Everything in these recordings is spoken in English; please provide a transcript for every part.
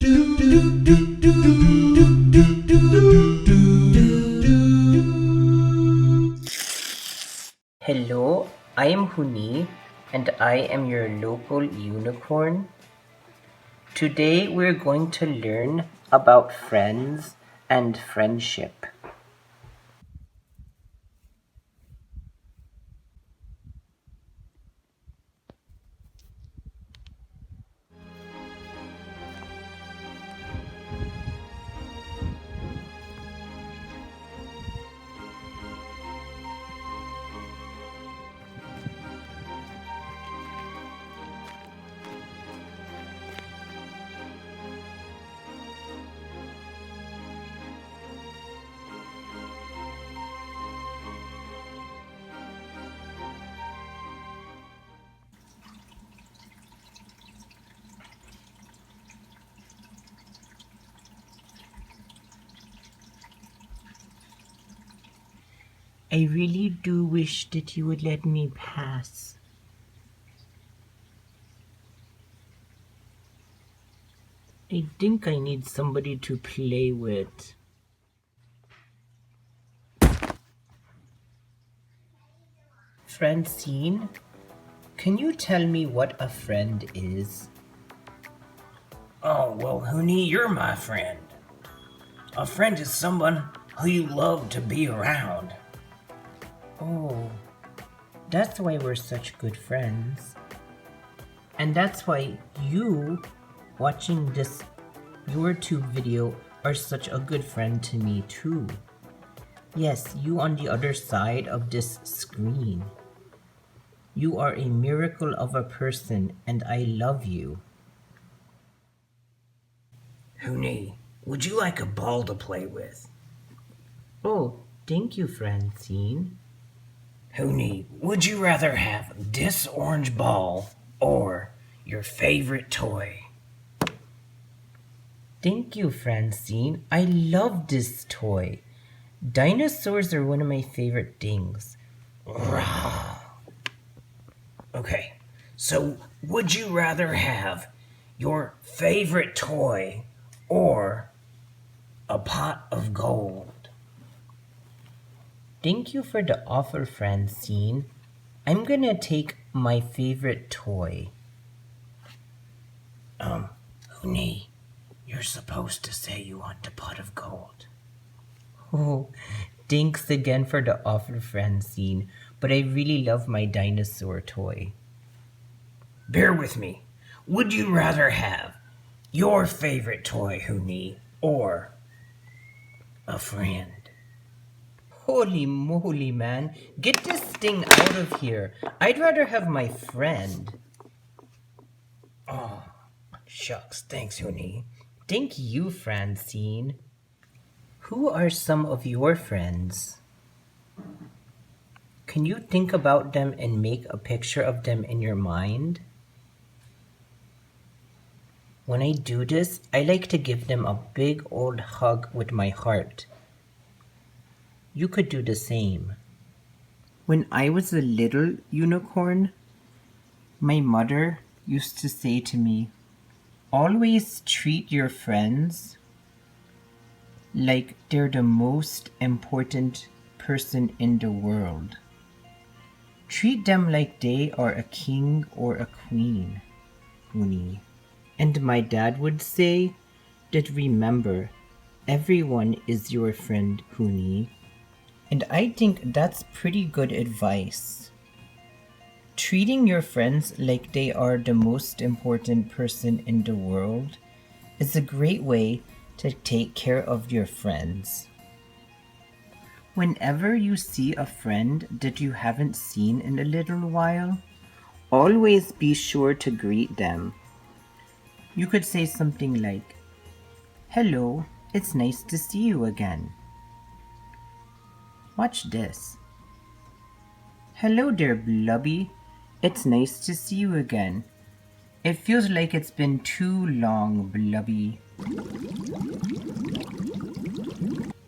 Hello, I am Huni and I am your local unicorn. Today we're going to learn about friends and friendship. I really do wish that you would let me pass. I think I need somebody to play with. Francine, can you tell me what a friend is? Oh, well, Huni, you're my friend. A friend is someone who you love to be around. Oh, that's why we're such good friends. And that's why you, watching this YouTube video, are such a good friend to me too. Yes, you on the other side of this screen. You are a miracle of a person and I love you. Huni, would you like a ball to play with? Oh, thank you, Francine. Huni, would you rather have this orange ball or your favorite toy? Thank you, Francine. I love this toy. Dinosaurs are one of my favorite things. Okay, so would you rather have your favorite toy or a pot of gold? Thank you for the offer, Francine. I'm gonna take my favorite toy. Huni, you're supposed to say you want the pot of gold. Oh, thanks again for the offer, Francine, but I really love my dinosaur toy. Bear with me. Would you rather have your favorite toy, Huni, or a friend? Holy moly, man. Get this thing out of here. I'd rather have my friend. Oh, shucks. Thanks, Huni. Thank you, Francine. Who are some of your friends? Can you think about them and make a picture of them in your mind? When I do this, I like to give them a big old hug with my heart. You could do the same. When I was a little unicorn, my mother used to say to me, always treat your friends like they're the most important person in the world. Treat them like they are a king or a queen, Huni. And my dad would say that remember, everyone is your friend, Huni. And I think that's pretty good advice. Treating your friends like they are the most important person in the world is a great way to take care of your friends. Whenever you see a friend that you haven't seen in a little while, always be sure to greet them. You could say something like, "Hello, it's nice to see you again." Watch this. "Hello there, Blubby. It's nice to see you again. It feels like it's been too long, Blubby."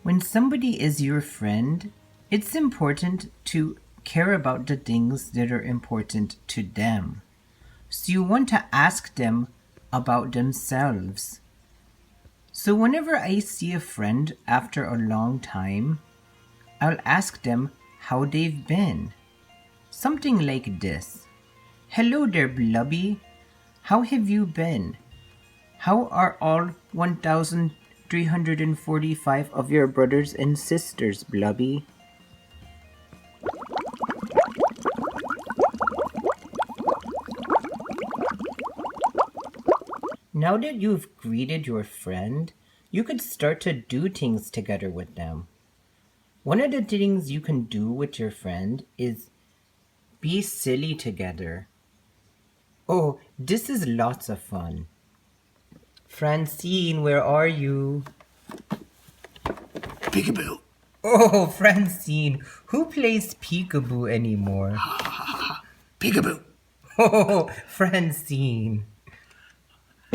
When somebody is your friend, it's important to care about the things that are important to them. So you want to ask them about themselves. So whenever I see a friend after a long time, I'll ask them how they've been. Something like this. Hello there, Blubby. How have you been? How are all 1,345 of your brothers and sisters, Blubby? Now that you've greeted your friend, you could start to do things together with them. One of the things you can do with your friend is be silly together. Oh, this is lots of fun. Francine, where are you? Peekaboo. Oh, Francine, who plays peekaboo anymore? Peekaboo. Oh, Francine.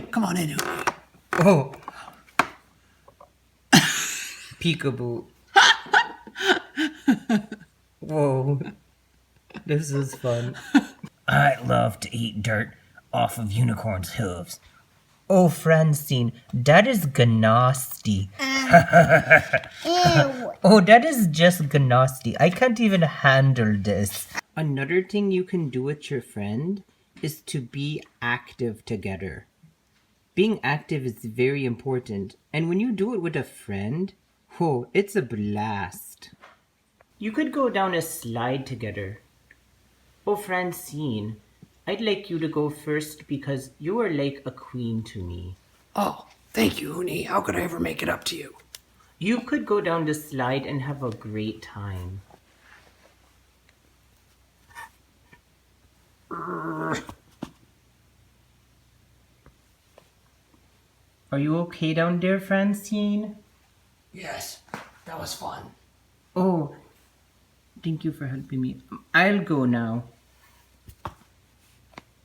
Come on in, Hoopy. Oh, peekaboo. Whoa, this is fun. I love to eat dirt off of unicorns' hooves. Oh, Francine, that is ganasty. Ew. Oh, that is just ganasty. I can't even handle this. Another thing you can do with your friend is to be active together. Being active is very important, and when you do it with a friend, oh, it's a blast. You could go down a slide together. Oh, Francine, I'd like you to go first because you are like a queen to me. Oh, thank you, Hooney. How could I ever make it up to you? You could go down the slide and have a great time. Are you okay down there, Francine? Yes, that was fun. Oh, thank you for helping me. I'll go now.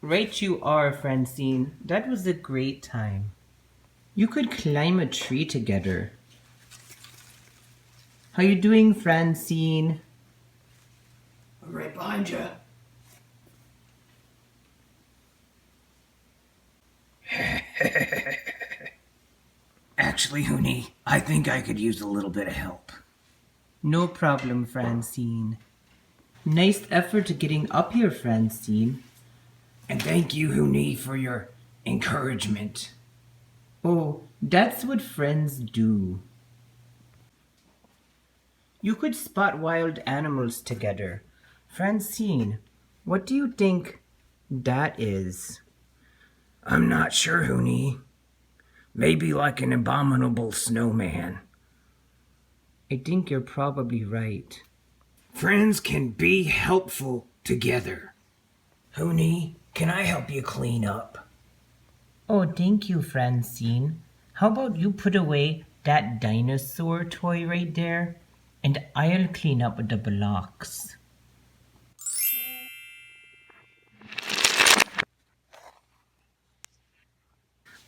Right you are, Francine. That was a great time. You could climb a tree together. How you doing, Francine? I'm right behind you. Actually, Hooney, I think I could use a little bit of help. No problem, Francine. Nice effort getting up here, Francine. And thank you, Hooney, for your encouragement. Oh, that's what friends do. You could spot wild animals together. Francine, what do you think that is? I'm not sure, Hooney. Maybe like an abominable snowman. I think you're probably right. Friends can be helpful together. Hooney, can I help you clean up? Oh, thank you, Francine. How about you put away that dinosaur toy right there, and I'll clean up the blocks.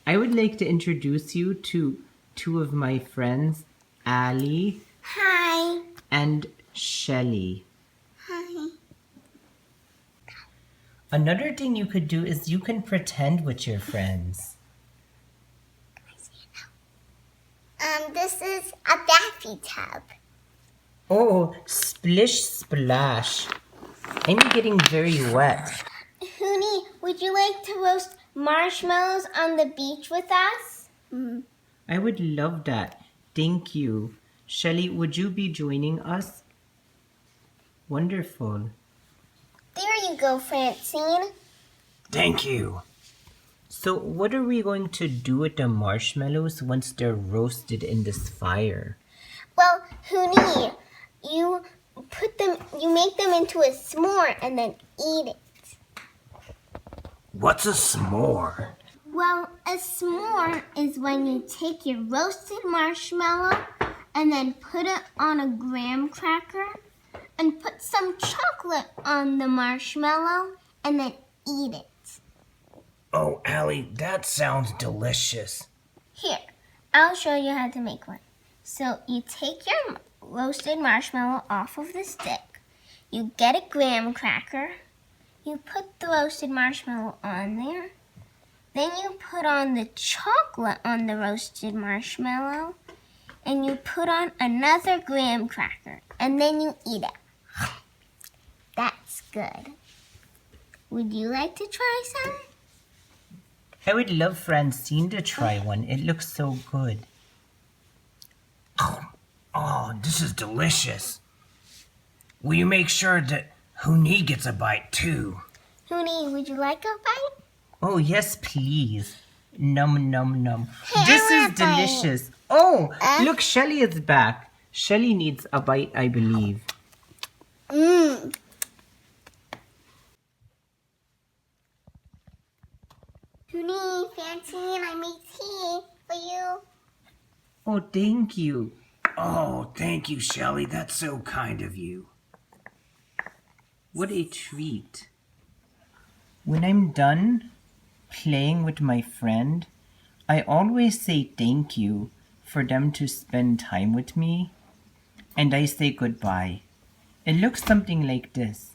I would like to introduce you to two of my friends, Ali Hi. and Shelly. Hi. Another thing you could do is you can pretend with your friends. This is a Daffy tub. Oh, splish splash. I'm getting very wet. Hooney, would you like to roast marshmallows on the beach with us? I would love that. Thank you. Shelly, would you be joining us? Wonderful. There you go, Francine. Thank you. So what are we going to do with the marshmallows once they're roasted in this fire? Well, Hooney, you make them into a s'more and then eat it. What's a s'more? Well, a s'more is when you take your roasted marshmallow and then put it on a graham cracker and put some chocolate on the marshmallow and then eat it. Oh, Allie, that sounds delicious. Here, I'll show you how to make one. So you take your roasted marshmallow off of the stick. You get a graham cracker. You put the roasted marshmallow on there. Then you put on the chocolate on the roasted marshmallow, and you put on another graham cracker, and then you eat it. That's good. Would you like to try some? I would love Francine to try one. It looks so good. Oh, this is delicious. Will you make sure that Huni gets a bite too? Huni, would you like a bite? Oh, yes, please. Num, num, num. Hey, This I is want a bite. delicious. Oh, look, Shelly is back. Shelly needs a bite, I believe. Mmm. Huni, Francine, I made tea for you. Oh, thank you. Oh, thank you, Shelley. That's so kind of you. What a treat. When I'm done playing with my friend, I always say thank you for them to spend time with me, and I say goodbye. It looks something like this.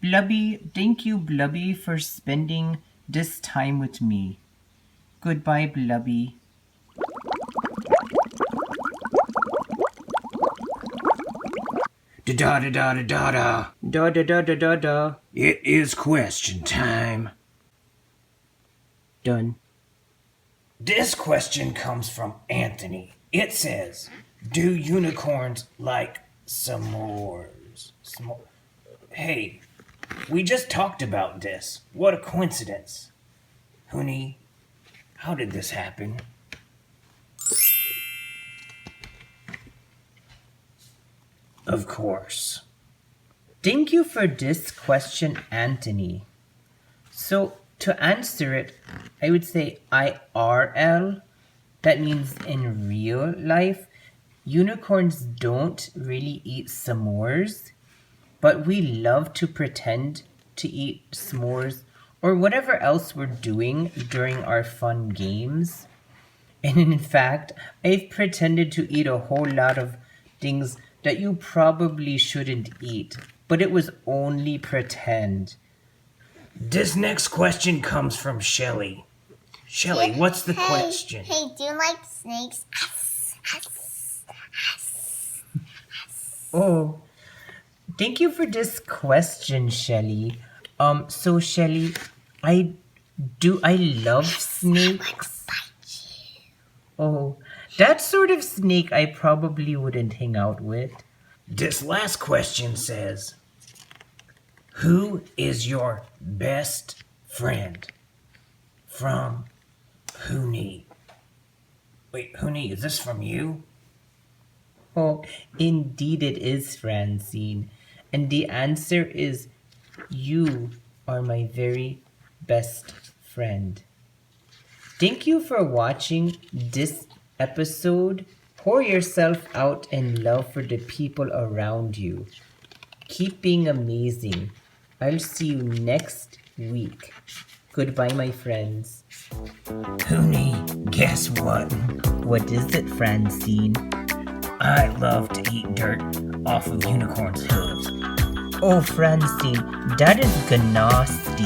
Blubby, thank you, Blubby, for spending this time with me. Goodbye, Blubby. Da da da da da da. Da da da da da da. It is question time. Done. This question comes from Anthony. It says, do unicorns like s'mores? Hey, we just talked about this. What a coincidence. Huni, how did this happen? Of course. Thank you for this question, Anthony. So, to answer it, I would say IRL. That means in real life, unicorns don't really eat s'mores, but we love to pretend to eat s'mores or whatever else we're doing during our fun games. And in fact, I've pretended to eat a whole lot of things that you probably shouldn't eat, but it was only pretend. This next question comes from Shelley. Shelley, what's the question? Hey, do you like snakes? Oh, thank you for this question, Shelly. So Shelly, I love snakes. Oh, that sort of snake I probably wouldn't hang out with. This last question says, who is your best friend? From Huni. Wait, Huni, is this from you? Oh, indeed it is, Francine. And the answer is, you are my very best friend. Thank you for watching this episode. Pour yourself out in love for the people around you. Keep being amazing. I'll see you next week. Goodbye, my friends. Huni, guess what? What is it, Francine? I love to eat dirt off of unicorns' hooves. Oh, Francine, that is nasty.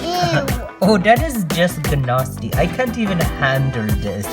Ew. Oh, that is just nasty. I can't even handle this.